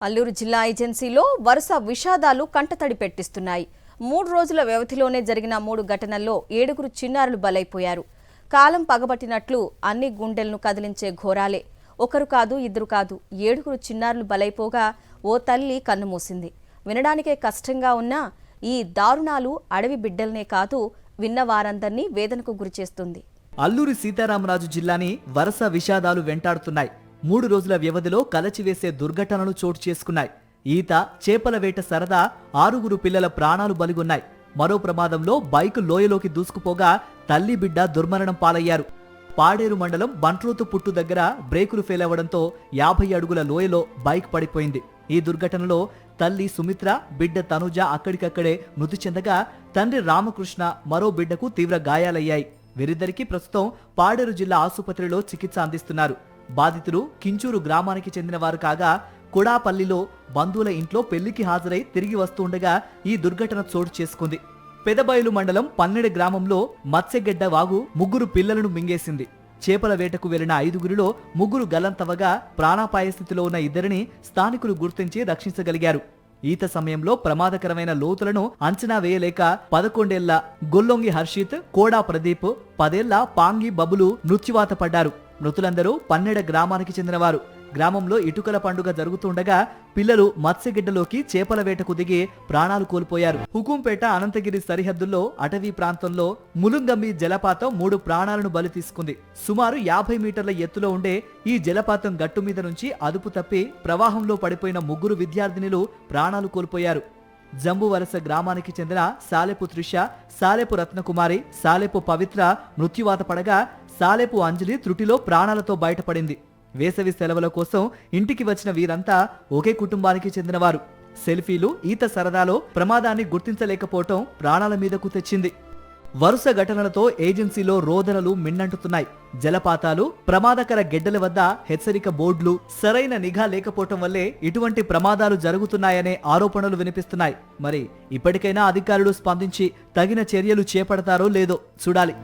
అల్లూరు జిల్లా ఏజెన్సీలో వరుస విషాదాలు కంటతడి పెట్టిస్తున్నాయి. 3 రోజుల వ్యవధిలోనే జరిగిన 3 ఘటనల్లో 7 చిన్నారులు బలైపోయారు. కాలం పగబట్టినట్లు అన్ని గుండెలను కదిలించే ఘోరాలే. ఒకరు కాదు, ఇద్దరు కాదు, 7 చిన్నారులు బలైపోగా ఓ తల్లి కన్నుమూసింది. వినడానికే కష్టంగా ఉన్నా ఈ దారుణాలు అడవి బిడ్డలనే కాదు, విన్న వారందర్నీ వేదనకు గురిచేస్తుంది. అల్లూరి సీతారామరాజు జిల్లాని వరుస విషాదాలు వెంటాడుతున్నాయి. 3 రోజుల వ్యవధిలో కలచివేసే దుర్ఘటనలు చోటు చేసుకున్నాయి. ఈత, చేపల వేట సరదా 6 పిల్లల ప్రాణాలు బలిగొన్నాయి. మరో ప్రమాదంలో బైకు లోయలోకి దూసుకుపోగా తల్లి బిడ్డ దుర్మరణం పాలయ్యారు. పాడేరు మండలం బంట్రోతు పుట్టు దగ్గర బ్రేకులు ఫెయిల్ అవ్వడంతో 50 అడుగుల లోయలో బైక్ పడిపోయింది. ఈ దుర్ఘటనలో తల్లి సుమిత్ర, బిడ్డ తనుజ అక్కడికక్కడే మృతి చెందగా తండ్రి రామకృష్ణ మరో బిడ్డకు తీవ్ర గాయాలయ్యాయి. వీరిద్దరికీ ప్రస్తుతం పాడేరు జిల్లా ఆసుపత్రిలో చికిత్స అందిస్తున్నారు. బాధితులు కించూరు గ్రామానికి చెందిన వారు కాగా కొడాపల్లిలో బంధువుల ఇంట్లో పెళ్లికి హాజరై తిరిగి వస్తుండగా ఈ దుర్ఘటన చోటు చేసుకుంది. పెదబయలు మండలం పన్నెడ గ్రామంలో మత్స్యగడ్డ వాగు 3 పిల్లలను మింగేసింది. చేపల వేటకు వెళ్లిన 5గురిలో 3 గల్లంతవగా ప్రాణాపాయ స్థితిలో ఉన్న 2ని స్థానికులు గుర్తించి రక్షించగలిగారు. ఈత సమయంలో ప్రమాదకరమైన లోతులను అంచనా వేయలేక 11 ఏళ్ల గొల్లొంగి హర్షిత్, కోడా ప్రదీప్, 10 ఏళ్ల పాంగి బబులు మృత్యువాత పడ్డారు. మృతులందరూ పన్నెడ గ్రామానికి చెందినవారు. గ్రామంలో ఇటుకల పండుగ జరుగుతుండగా పిల్లలు మత్స్యగిడ్డలోకి చేపల వేటకు దిగి ప్రాణాలు కోల్పోయారు. హుకుంపేట అనంతగిరి సరిహద్దుల్లో అటవీ ప్రాంతంలో ములుంగమ్మి జలపాతం 3 ప్రాణాలను బలి తీసుకుంది. సుమారు 50 మీటర్ల ఎత్తులో ఉండే ఈ జలపాతం గట్టు మీద నుంచి అదుపు తప్పి ప్రవాహంలో పడిపోయిన 3 విద్యార్థినులు ప్రాణాలు కోల్పోయారు. జంబువరస గ్రామానికి చెందిన సాలెపు త్రిష, సాలెపు రత్నకుమారి, సాలెపు పవిత్ర మృత్యువాత పడగా సాలెపు అంజలి త్రుటిలో ప్రాణాలతో బయటపడింది. వేసవి సెలవుల కోసం ఇంటికి వచ్చిన వీరంతా ఒకే కుటుంబానికి చెందినవారు. సెల్ఫీలు, ఈత సరదాలో ప్రమాదాన్ని గుర్తించలేకపోవటం ప్రాణాల మీదకు తెచ్చింది. వరుస ఘటనలతో ఏజెన్సీలో రోదనలు మిన్నంటుతున్నాయి. జలపాతాలు, ప్రమాదకర గెడ్డల వద్ద హెచ్చరిక బోర్డులు, సరైన నిఘా లేకపోవటం వల్లే ఇటువంటి ప్రమాదాలు జరుగుతున్నాయనే ఆరోపణలు వినిపిస్తున్నాయి. మరి ఇప్పటికైనా అధికారులు స్పందించి తగిన చర్యలు చేపడతారో లేదో చూడాలి.